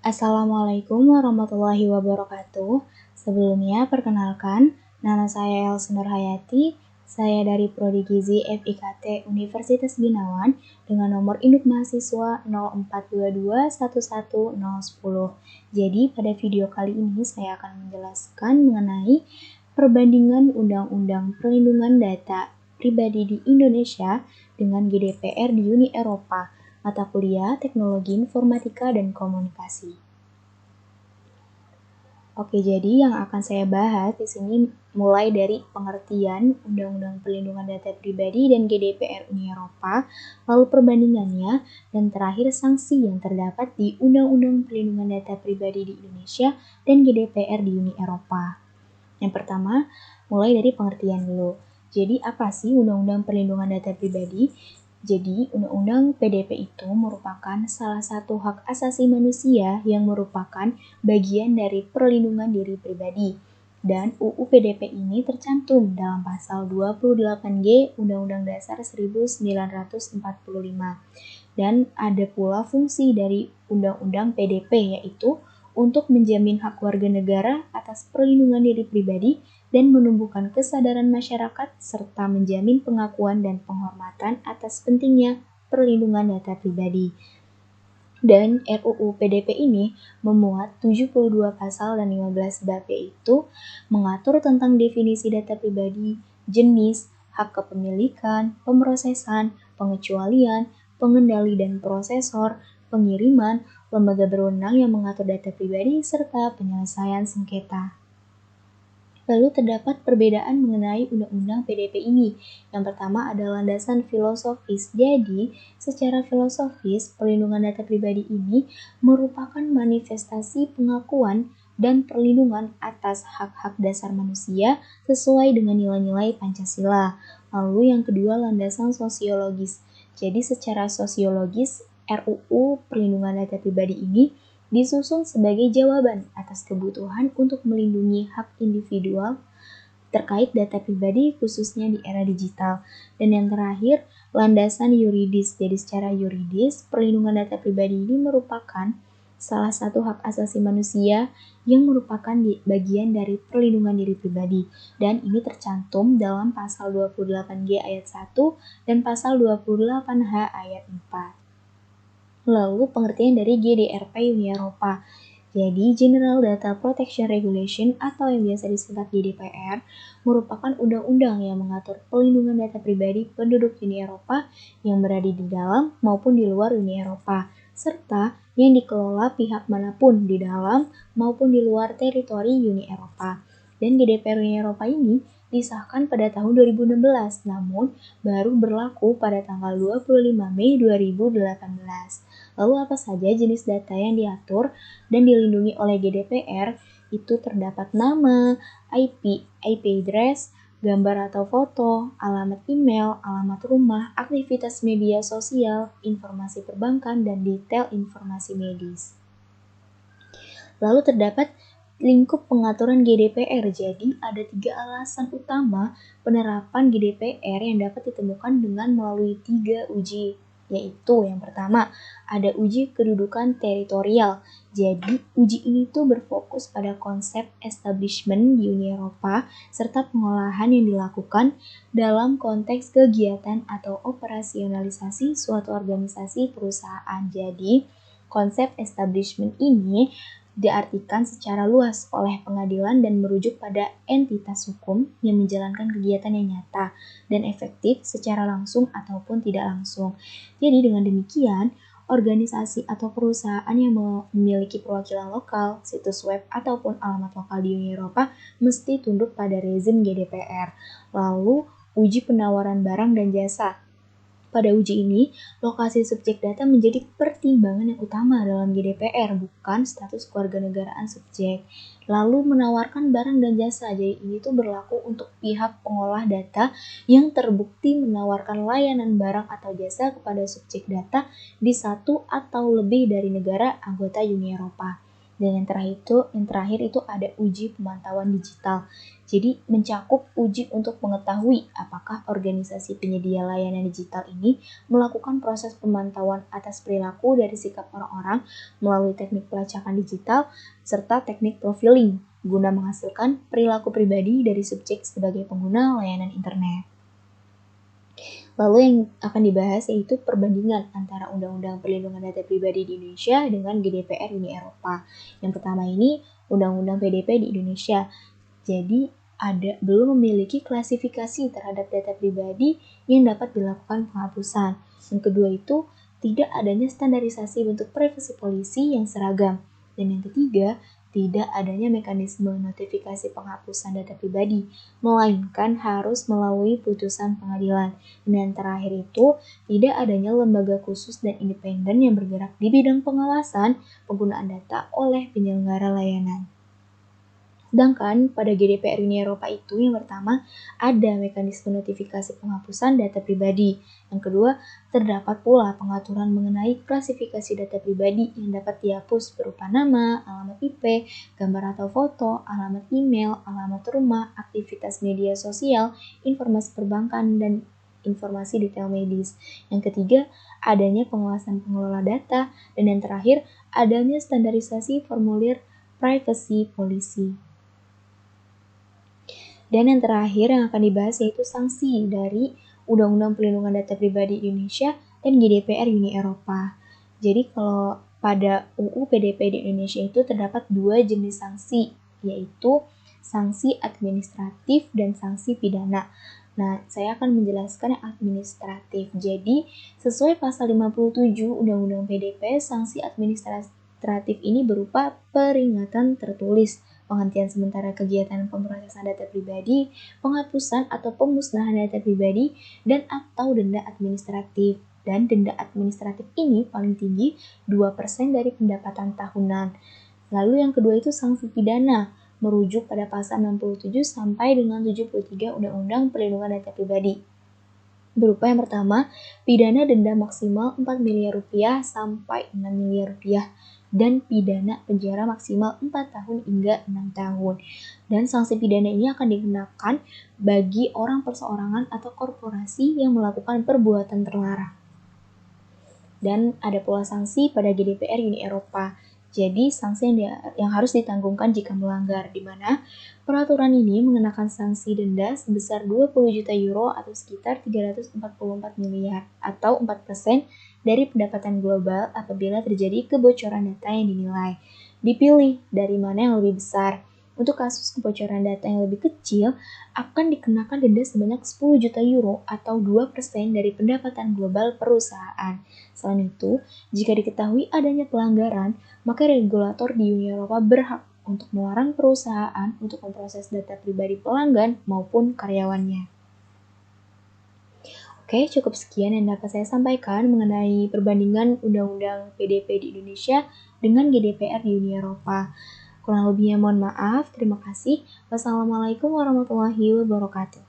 Assalamualaikum warahmatullahi wabarakatuh. Sebelumnya, perkenalkan, nama saya Elsa Nurhayati. Saya dari Prodi Gizi FIKT Universitas Binawan dengan nomor induk mahasiswa 0422111010. Jadi, pada video kali ini saya akan menjelaskan mengenai perbandingan Undang-Undang Perlindungan Data Pribadi di Indonesia dengan GDPR di Uni Eropa. Mata kuliah Teknologi Informatika dan Komunikasi. Oke, jadi yang akan saya bahas di sini mulai dari pengertian Undang-Undang Perlindungan Data Pribadi dan GDPR Uni Eropa, lalu perbandingannya, dan terakhir sanksi yang terdapat di Undang-Undang Perlindungan Data Pribadi di Indonesia dan GDPR di Uni Eropa. Yang pertama, mulai dari pengertian dulu. Jadi apa sih Undang-Undang Perlindungan Data Pribadi? Jadi, Undang-Undang PDP itu merupakan salah satu hak asasi manusia yang merupakan bagian dari perlindungan diri pribadi. Dan UU PDP ini tercantum dalam pasal 28G Undang-Undang Dasar 1945. Dan ada pula fungsi dari Undang-Undang PDP, yaitu untuk menjamin hak warga negara atas perlindungan diri pribadi dan menumbuhkan kesadaran masyarakat serta menjamin pengakuan dan penghormatan atas pentingnya perlindungan data pribadi. Dan RUU PDP ini memuat 72 pasal dan 15 bab, yaitu mengatur tentang definisi data pribadi, jenis, hak kepemilikan, pemrosesan, pengecualian, pengendali dan prosesor, pengiriman, lembaga berwenang yang mengatur data pribadi, serta penyelesaian sengketa. Lalu terdapat perbedaan mengenai Undang-Undang PDP ini. Yang pertama adalah landasan filosofis. Jadi, secara filosofis, perlindungan data pribadi ini merupakan manifestasi pengakuan dan perlindungan atas hak-hak dasar manusia sesuai dengan nilai-nilai Pancasila. Lalu yang kedua, landasan sosiologis. Jadi, secara sosiologis, RUU Perlindungan Data Pribadi ini disusun sebagai jawaban atas kebutuhan untuk melindungi hak individual terkait data pribadi khususnya di era digital. Dan yang terakhir, landasan yuridis. Jadi secara yuridis, perlindungan data pribadi ini merupakan salah satu hak asasi manusia yang merupakan bagian dari perlindungan diri pribadi. Dan ini tercantum dalam pasal 28G ayat 1 dan pasal 28H ayat 4. Lalu pengertian dari GDPR Uni Eropa. Jadi, General Data Protection Regulation atau yang biasa disingkat GDPR merupakan undang-undang yang mengatur pelindungan data pribadi penduduk Uni Eropa yang berada di dalam maupun di luar Uni Eropa, serta yang dikelola pihak manapun di dalam maupun di luar teritori Uni Eropa. Dan GDPR Uni Eropa ini disahkan pada tahun 2016, namun baru berlaku pada tanggal 25 Mei 2018. Lalu apa saja jenis data yang diatur dan dilindungi oleh GDPR? Itu terdapat nama, IP address, gambar atau foto, alamat email, alamat rumah, aktivitas media sosial, informasi perbankan, dan detail informasi medis. Lalu terdapat lingkup pengaturan GDPR. Jadi ada 3 alasan utama penerapan GDPR yang dapat ditemukan dengan melalui 3 uji, yaitu yang pertama ada uji kedudukan teritorial. Jadi uji ini tuh berfokus pada konsep establishment di Uni Eropa serta pengolahan yang dilakukan dalam konteks kegiatan atau operasionalisasi suatu organisasi perusahaan. Jadi konsep establishment ini diartikan secara luas oleh pengadilan dan merujuk pada entitas hukum yang menjalankan kegiatan yang nyata dan efektif secara langsung ataupun tidak langsung. Jadi dengan demikian, organisasi atau perusahaan yang memiliki perwakilan lokal, situs web, ataupun alamat lokal di Uni Eropa mesti tunduk pada rezim GDPR. Lalu, uji penawaran barang dan jasa. Pada uji ini, lokasi subjek data menjadi pertimbangan yang utama dalam GDPR, bukan status kewarganegaraan subjek. Lalu menawarkan barang dan jasa, jadi ini tuh berlaku untuk pihak pengolah data yang terbukti menawarkan layanan barang atau jasa kepada subjek data di satu atau lebih dari negara anggota Uni Eropa. Dan yang terakhir itu ada uji pemantauan digital. Jadi mencakup uji untuk mengetahui apakah organisasi penyedia layanan digital ini melakukan proses pemantauan atas perilaku dari sikap orang-orang melalui teknik pelacakan digital serta teknik profiling guna menghasilkan perilaku pribadi dari subjek sebagai pengguna layanan internet. Lalu yang akan dibahas yaitu perbandingan antara Undang-Undang Perlindungan Data Pribadi di Indonesia dengan GDPR Uni Eropa. Yang pertama ini Undang-Undang PDP di Indonesia. Jadi belum memiliki klasifikasi terhadap data pribadi yang dapat dilakukan penghapusan. Yang kedua itu tidak adanya standarisasi bentuk privasi polisi yang seragam. Dan yang ketiga, tidak adanya mekanisme notifikasi penghapusan data pribadi, melainkan harus melalui putusan pengadilan. Dan yang terakhir itu, tidak adanya lembaga khusus dan independen yang bergerak di bidang pengawasan penggunaan data oleh penyelenggara layanan. Sedangkan pada GDPR Uni Eropa itu yang pertama ada mekanisme notifikasi penghapusan data pribadi. Yang kedua, terdapat pula pengaturan mengenai klasifikasi data pribadi yang dapat dihapus berupa nama, alamat IP, gambar atau foto, alamat email, alamat rumah, aktivitas media sosial, informasi perbankan, dan informasi detail medis. Yang ketiga, adanya pengawasan pengelola data. Dan yang terakhir, adanya standarisasi formulir privasi polisi. Dan yang terakhir yang akan dibahas yaitu sanksi dari Undang-Undang Perlindungan Data Pribadi Indonesia dan GDPR Uni Eropa. Jadi kalau pada UU PDP di Indonesia itu terdapat dua jenis sanksi, yaitu sanksi administratif dan sanksi pidana. Nah, saya akan menjelaskan yang administratif. Jadi, sesuai pasal 57 Undang-Undang PDP, sanksi administratif ini berupa peringatan tertulis, penghentian sementara kegiatan pemrosesan data pribadi, penghapusan atau pemusnahan data pribadi, dan atau denda administratif. Dan denda administratif ini paling tinggi 2% dari pendapatan tahunan. Lalu yang kedua itu sanksi pidana, merujuk pada pasal 67 sampai dengan 73 Undang-Undang Perlindungan Data Pribadi. Berupa yang pertama, pidana denda maksimal 4 miliar rupiah sampai 6 miliar rupiah dan pidana penjara maksimal 4 tahun hingga 6 tahun. Dan sanksi pidana ini akan dikenakan bagi orang perseorangan atau korporasi yang melakukan perbuatan terlarang. Dan ada pula sanksi pada GDPR Uni Eropa. Jadi sanksi yang harus ditanggungkan jika melanggar, di mana peraturan ini mengenakan sanksi denda sebesar 20 juta euro atau sekitar 344 miliar atau 4% dari pendapatan global apabila terjadi kebocoran data yang dinilai. Dipilih dari mana yang lebih besar. Untuk kasus kebocoran data yang lebih kecil, akan dikenakan denda sebanyak 10 juta euro atau 2% dari pendapatan global perusahaan. Selain itu, jika diketahui adanya pelanggaran, maka regulator di Uni Eropa berhak untuk melarang perusahaan untuk memproses data pribadi pelanggan maupun karyawannya. Oke, cukup sekian yang dapat saya sampaikan mengenai perbandingan Undang-Undang PDP di Indonesia dengan GDPR di Uni Eropa. Kurang lebihnya mohon maaf, terima kasih. Wassalamualaikum warahmatullahi wabarakatuh.